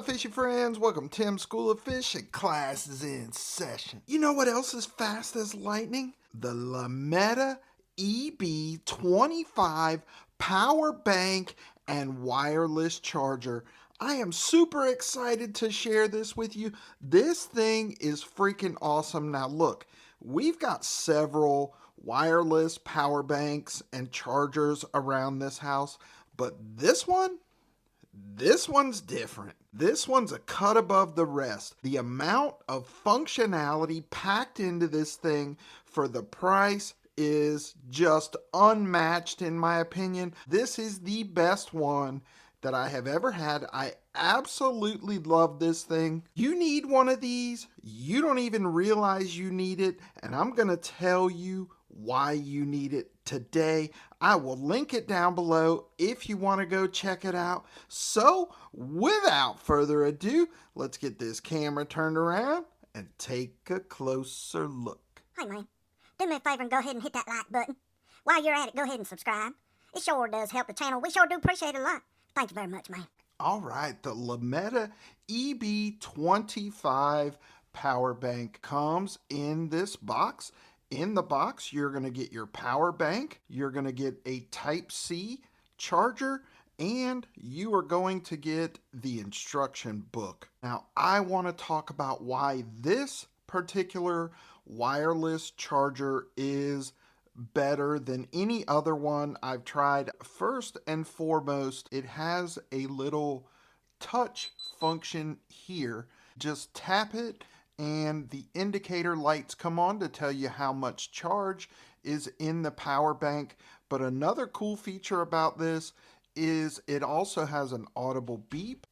up, fishy friends? Welcome to Tim's School of Fishing. Class is in session. You know what else is fast as lightning? The Limeta Eb25 Powerbank and wireless charger. I am super excited to share this with you. This thing is freaking awesome. Now look, we've got several wireless power banks and chargers around this house, but this one's different. This one's a cut above the rest. The amount of functionality packed into this thing for the price is just unmatched in my opinion. This is the best one that I have ever had. I absolutely love this thing. You need one of these, you don't even realize you need it, and I'm gonna tell you why you need it today. I will link it down below if you want to go check it out. So without further ado, let's get this camera turned around and take a closer look. Hey man, do me a favor and go ahead and hit that like button. While you're at it, go ahead and subscribe. It sure does help the channel. We sure do appreciate it a lot. Thank you very much, man. All right, the Limeta Eb25 power bank comes in this box. In the box, you're going to get your power bank, you're going to get a Type-C charger, and you are going to get the instruction book. Now, I want to talk about why this particular wireless charger is better than any other one I've tried. First and foremost, it has a little touch function here. Just tap it and the indicator lights come on to tell you how much charge is in the power bank. But another cool feature about this is it also has an audible beep.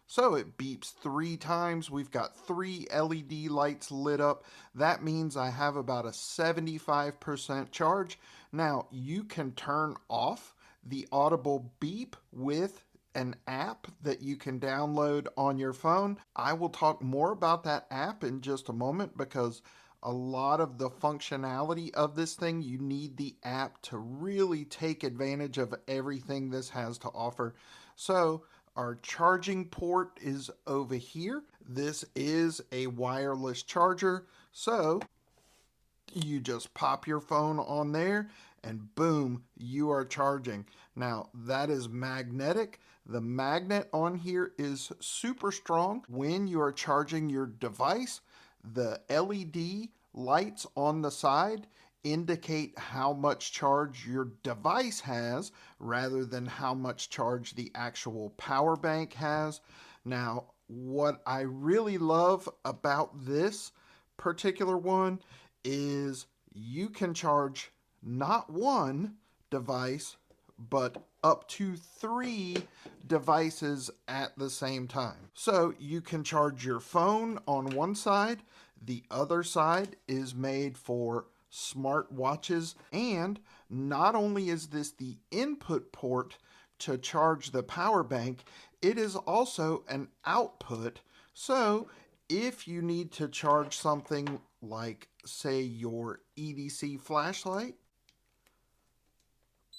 So it beeps 3 times. We've got 3 LED lights lit up. That means I have about a 75% charge. Now you can turn off the audible beep with an app that you can download on your phone. I will talk more about that app in just a moment because a lot of the functionality of this thing, you need the app to really take advantage of everything this has to offer. So our charging port is over here. This is a wireless charger. So you just pop your phone on there and boom, you are charging. Now that is magnetic. The magnet on here is super strong. When you are charging your device, the LED lights on the side indicate how much charge your device has rather than how much charge the actual power bank has. Now, what I really love about this particular one is you can charge not one device, but up to 3 devices at the same time. So you can charge your phone on one side, the other side is made for smart watches, and not only is this the input port to charge the power bank, it is also an output. So if you need to charge something like, say, your EDC flashlight,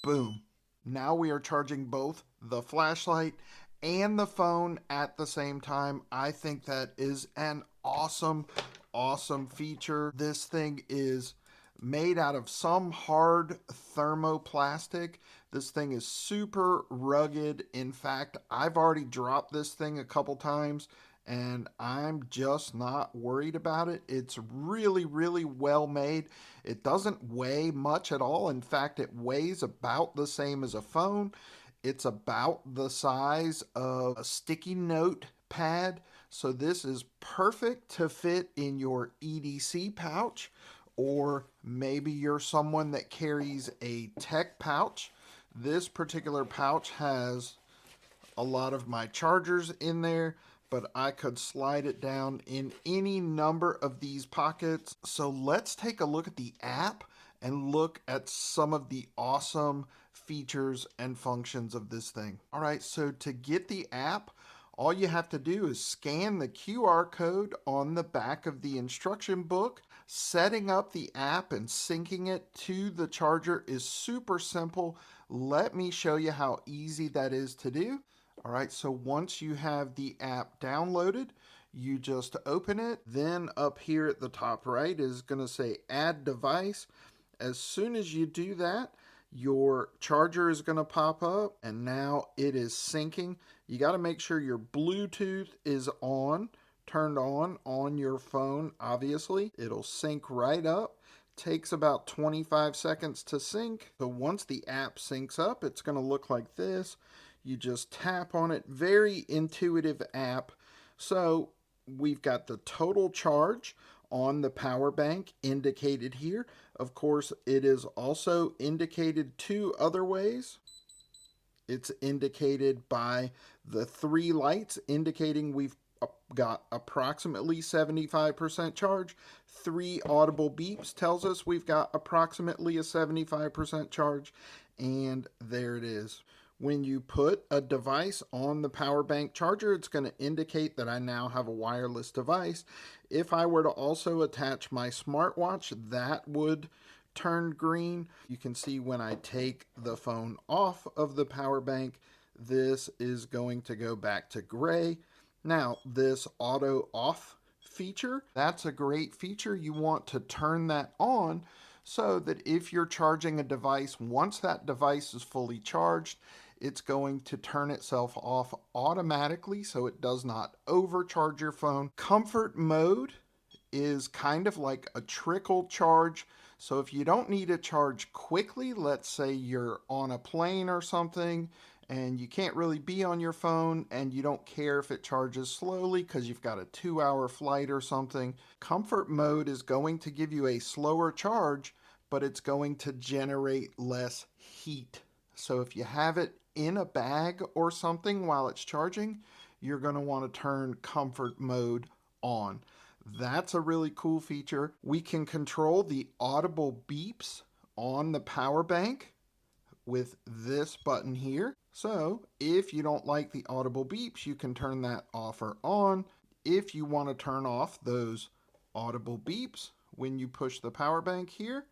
boom. Now we are charging both the flashlight and the phone at the same time. I think that is an awesome feature. This thing is made out of some hard thermoplastic. This thing is super rugged. In fact, I've already dropped this thing a couple times and I'm just not worried about it. It's really well made. It doesn't weigh much at all. In fact, it weighs about the same as a phone. It's about the size of a sticky note pad. So this is perfect to fit in your EDC pouch, or maybe you're someone that carries a tech pouch. This particular pouch has a lot of my chargers in there, but I could slide it down in any number of these pockets. So let's take a look at the app and look at some of the awesome features and functions of this thing. All right, so to get the app, all you have to do is scan the QR code on the back of the instruction book. Setting up the app and syncing it to the charger is super simple. Let me show you how easy that is to do. All right, so once you have the app downloaded, you just open it. Then up here at the top right is going to say add device. As soon as you do that, your charger is going to pop up, and now it is syncing. You got to make sure your Bluetooth is turned on your phone. Obviously, it'll sync right up. Takes about 25 seconds to sync. So once the app syncs up, it's going to look like this. You just tap on it. Very intuitive app. So we've got the total charge on the power bank indicated here. Of course, it is also indicated two other ways. It's indicated by the three lights indicating we've got approximately 75% charge. Three audible beeps tells us we've got approximately a 75% charge. And there it is. When you put a device on the power bank charger, it's going to indicate that I now have a wireless device. If I were to also attach my smartwatch, that would turn green. You can see when I take the phone off of the power bank, this is going to go back to gray. Now, this auto off feature, that's a great feature. You want to turn that on so that if you're charging a device, once that device is fully charged, it's going to turn itself off automatically so it does not overcharge your phone. Comfort mode is kind of like a trickle charge. So if you don't need to charge quickly, let's say you're on a plane or something and you can't really be on your phone and you don't care if it charges slowly because you've got a 2-hour flight or something, comfort mode is going to give you a slower charge, but it's going to generate less heat. So if you have it in a bag or something while it's charging, you're going to want to turn comfort mode on. That's a really cool feature. We can control the audible beeps on the power bank with this button here. So if you don't like the audible beeps, you can turn that off or on. If you want to turn off those audible beeps when you push the power bank here,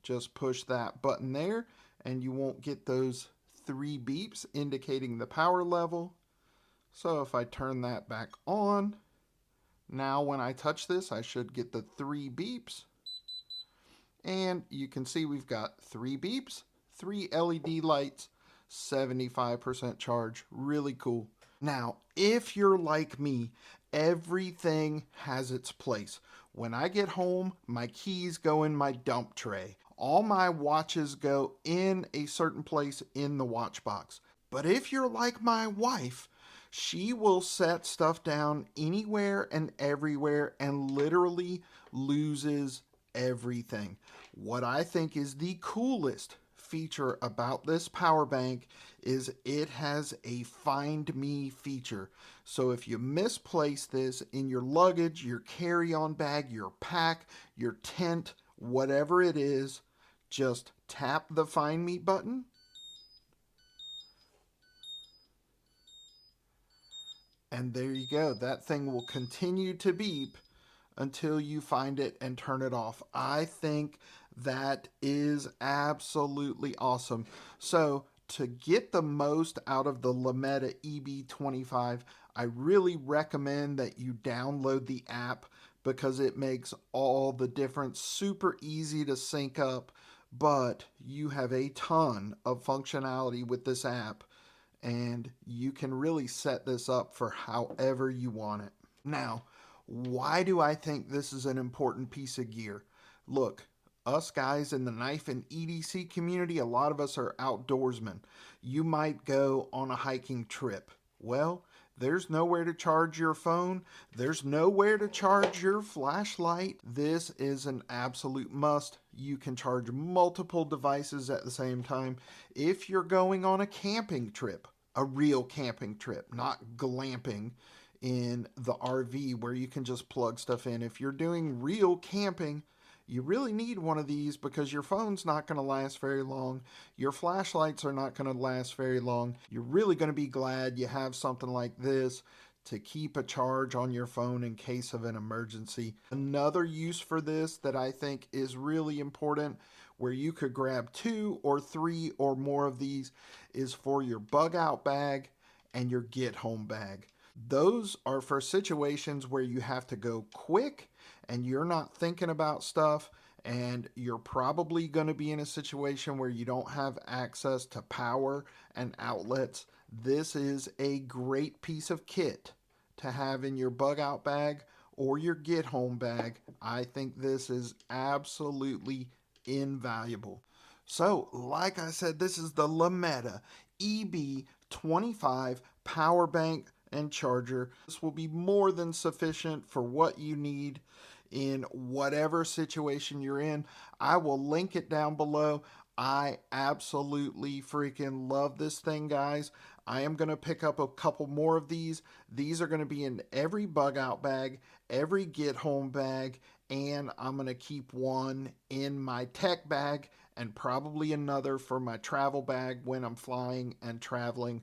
just push that button there and you won't get those 3 beeps indicating the power level. So if I turn that back on, now when I touch this, I should get the 3 beeps. And you can see we've got 3 beeps, 3 LED lights, 75% charge. Really cool. Now, if you're like me, everything has its place. When I get home, my keys go in my dump tray. All my watches go in a certain place in the watch box. But if you're like my wife, she will set stuff down anywhere and everywhere and literally loses everything. What I think is the coolest feature about this power bank is it has a find me feature. So if you misplace this in your luggage, your carry-on bag, your pack, your tent, whatever it is, just tap the find me button and there you go. That thing will continue to beep until you find it and turn it off. I think that is absolutely awesome. So to get the most out of the Limeta Eb25, I really recommend that you download the app because it makes all the difference. Super easy to sync up, but you have a ton of functionality with this app and you can really set this up for however you want it. Now, why do I think this is an important piece of gear? Look, us guys in the knife and EDC community, a lot of us are outdoorsmen. You might go on a hiking trip. Well, there's nowhere to charge your phone. There's nowhere to charge your flashlight. This is an absolute must. You can charge multiple devices at the same time. If you're going on a camping trip, a real camping trip, not glamping in the RV where you can just plug stuff in. If you're doing real camping, you really need one of these because your phone's not going to last very long. Your flashlights are not going to last very long. You're really going to be glad you have something like this to keep a charge on your phone in case of an emergency. Another use for this that I think is really important, where you could grab 2 or 3 or more of these, is for your bug out bag and your get home bag. Those are for situations where you have to go quick and you're not thinking about stuff, and you're probably going to be in a situation where you don't have access to power and outlets. This is a great piece of kit to have in your bug out bag or your get home bag. I think this is absolutely invaluable. So, like I said, this is the Limeta Eb25 Powerbank and charger. This will be more than sufficient for what you need in whatever situation you're in. I will link it down below. I absolutely freaking love this thing, guys. I am going to pick up a couple more of these. These are going to be in every bug out bag, every get home bag, and I'm going to keep one in my tech bag and probably another for my travel bag when I'm flying and traveling.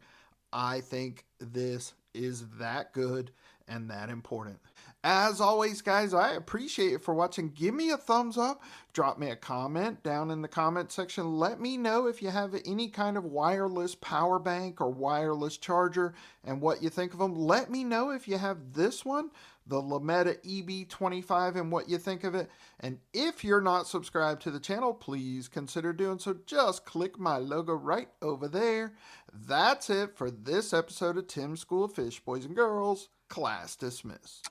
I think this is that good and that important. As always, guys, I appreciate it for watching. Give me a thumbs up. Drop me a comment down in the comment section. Let me know if you have any kind of wireless power bank or wireless charger and what you think of them. Let me know if you have this one, the Limeta Eb25, and what you think of it. And if you're not subscribed to the channel, please consider doing so. Just click my logo right over there. That's it for this episode of Tim's School of Fish. Boys and girls, class dismissed.